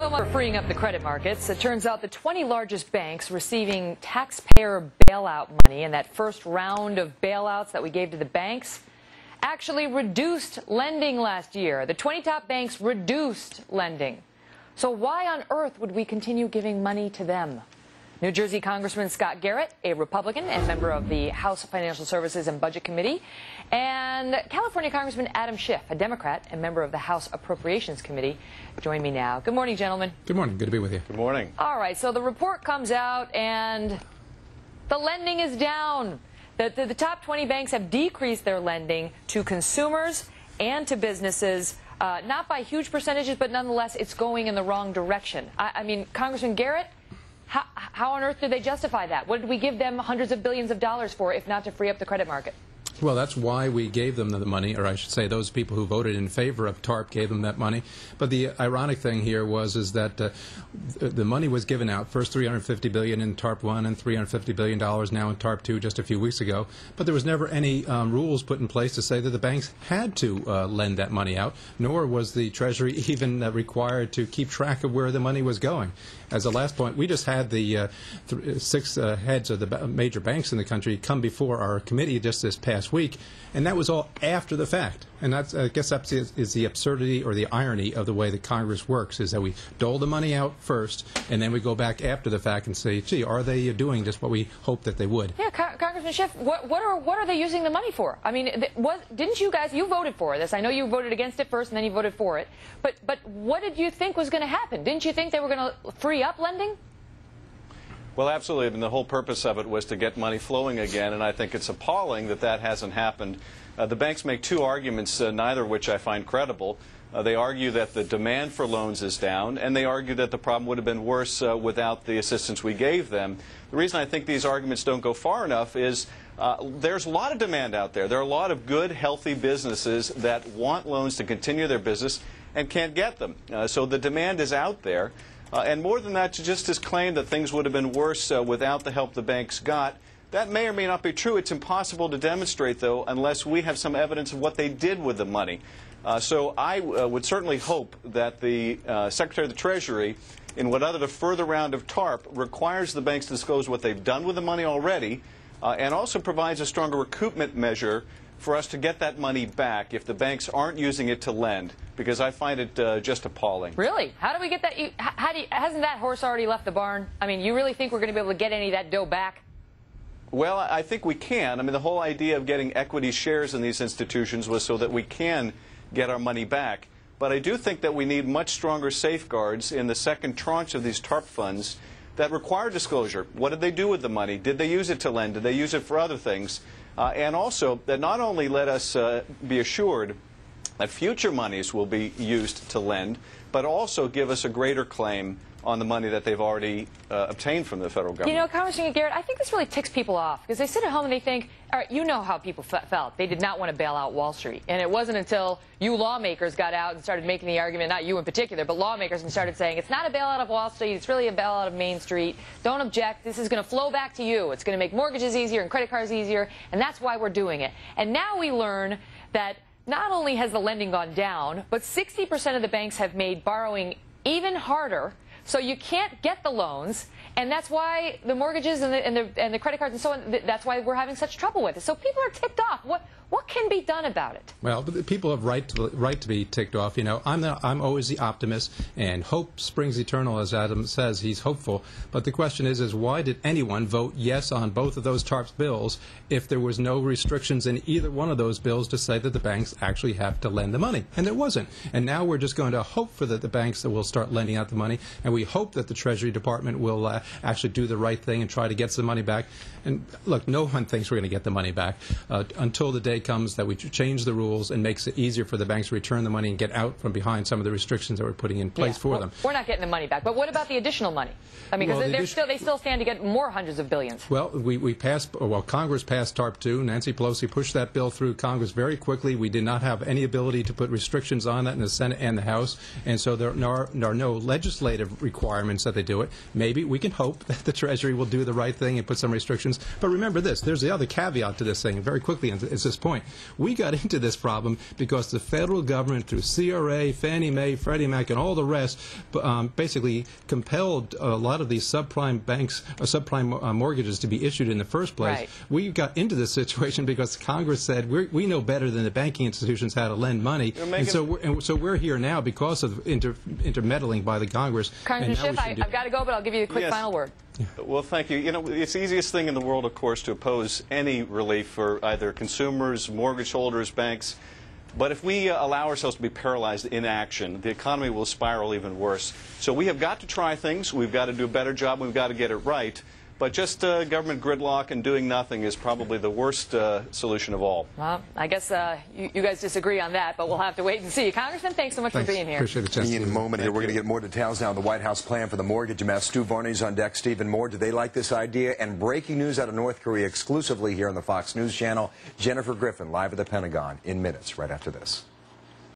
so much for freeing up the credit markets. It turns out the 20 largest banks receiving taxpayer bailout money in that first round of bailouts that we gave to the banks actually reduced lending last year. The 20 top banks reduced lending. So why on earth would we continue giving money to them? New Jersey Congressman Scott Garrett, a Republican and member of the House Financial Services and Budget Committee, and California Congressman Adam Schiff, a Democrat and member of the House Appropriations Committee, join me now. Good morning, gentlemen. Good morning. Good to be with you. Good morning. All right, so the report comes out and the lending is down. The top 20 banks have decreased their lending to consumers and to businesses, not by huge percentages, but nonetheless, it's going in the wrong direction. I mean, Congressman Garrett, how on earth did they justify that? What did we give them hundreds of billions of dollars for, if not to free up the credit market? Well, that's why we gave them the money, or I should say those people who voted in favor of TARP gave them that money. But the ironic thing here is that the money was given out, first $350 billion in TARP 1 and $350 billion now in TARP 2 just a few weeks ago. But there was never any rules put in place to say that the banks had to lend that money out, nor was the Treasury even required to keep track of where the money was going. As a last point, we just had the six heads of the major banks in the country come before our committee just this past week, and that was all after the fact. And that's, I guess that is the absurdity or the irony of the way that Congress works, is that we dole the money out first, and then we go back after the fact and say, gee, are they doing just what we hoped that they would? Yeah, Congressman Schiff, what are they using the money for? I mean, didn't you guys, you voted for this. I know you voted against it first and then you voted for it. But what did you think was going to happen? Didn't you think they were going to free up lending? Well, absolutely. I mean, the whole purpose of it was to get money flowing again, and I think it's appalling that that hasn't happened. The banks make two arguments, neither of which I find credible. They argue that the demand for loans is down, and they argue that the problem would have been worse without the assistance we gave them. The reason I think these arguments don't go far enough is there's a lot of demand out there. There are a lot of good, healthy businesses that want loans to continue their business and can't get them. So the demand is out there. And more than that, just his claim that things would have been worse without the help the banks got, that may or may not be true. It's impossible to demonstrate, though, unless we have some evidence of what they did with the money. So I would certainly hope that the Secretary of the Treasury, in whatever further round of TARP, requires the banks to disclose what they've done with the money already, and also provides a stronger recoupment measure for us to get that money back if the banks aren't using it to lend, because I find it just appalling. Really? How do we get that? Hasn't that horse already left the barn? I mean, you really think we're going to be able to get any of that dough back? Well, I think we can. I mean, the whole idea of getting equity shares in these institutions was so that we can get our money back. But I do think that we need much stronger safeguards in the second tranche of these TARP funds that require disclosure. What did they do with the money? Did they use it to lend? Did they use it for other things? And also, that not only let us be assured that future monies will be used to lend, but also give us a greater claim on the money that they've already obtained from the federal government. You know, Congressman Garrett, I think this really ticks people off, because they sit at home and they think, all right, you know how people felt. They did not want to bail out Wall Street. And it wasn't until you lawmakers got out and started making the argument, not you in particular, but lawmakers, and started saying, it's not a bailout of Wall Street, it's really a bailout of Main Street. Don't object. This is going to flow back to you. It's going to make mortgages easier and credit cards easier, and that's why we're doing it. And now we learn that not only has the lending gone down, but 60% of the banks have made borrowing even harder. So you can't get the loans, and that's why the mortgages and the credit cards and so on, that's why we're having such trouble with it. So people are ticked off. What can be done about it? Well, people have right to be ticked off. You know, I'm always the optimist, and hope springs eternal, as Adam says. He's hopeful. But the question is why did anyone vote yes on both of those TARP bills if there was no restrictions in either one of those bills to say that the banks actually have to lend the money? And there wasn't. And now we're just going to hope for the banks that will start lending out the money, and we hope that the Treasury Department will actually do the right thing and try to get some money back. And look, no one thinks we're going to get the money back until the day comes that we change the rules and makes it easier for the banks to return the money and get out from behind some of the restrictions that we're putting in place for them. We're not getting the money back. But what about the additional money? I mean, because they still stand to get more hundreds of billions. Well, Congress passed TARP 2. Nancy Pelosi pushed that bill through Congress very quickly. We did not have any ability to put restrictions on that in the Senate and the House, and so there are no legislative requirements that they do it. Maybe we can hope that the Treasury will do the right thing and put some restrictions. But remember this, there's the other caveat to this thing, very quickly, and it's this point. point. We got into this problem because the federal government, through CRA, Fannie Mae, Freddie Mac, and all the rest, basically compelled a lot of these subprime banks, subprime mortgages to be issued in the first place. Right. We got into this situation because Congress said we know better than the banking institutions how to lend money, and so we're here now because of intermeddling by the Congress. Congressman Schiff, I've got to go, but I'll give you a quick final word. Well, thank you. You know, it's the easiest thing in the world, of course, to oppose any relief for either consumers, mortgage holders, banks. But if we allow ourselves to be paralyzed in action, the economy will spiral even worse. So we have got to try things. We've got to do a better job. We've got to get it right. But just government gridlock and doing nothing is probably the worst solution of all. Well, I guess you guys disagree on that, but we'll have to wait and see. Congressman, thanks so much for being here. Appreciate the chance. In a moment here, we're going to get more details now on the White House plan for the mortgage mess. Stu Varney's on deck. Stephen Moore, do they like this idea? And breaking news out of North Korea exclusively here on the Fox News Channel. Jennifer Griffin live at the Pentagon in minutes right after this.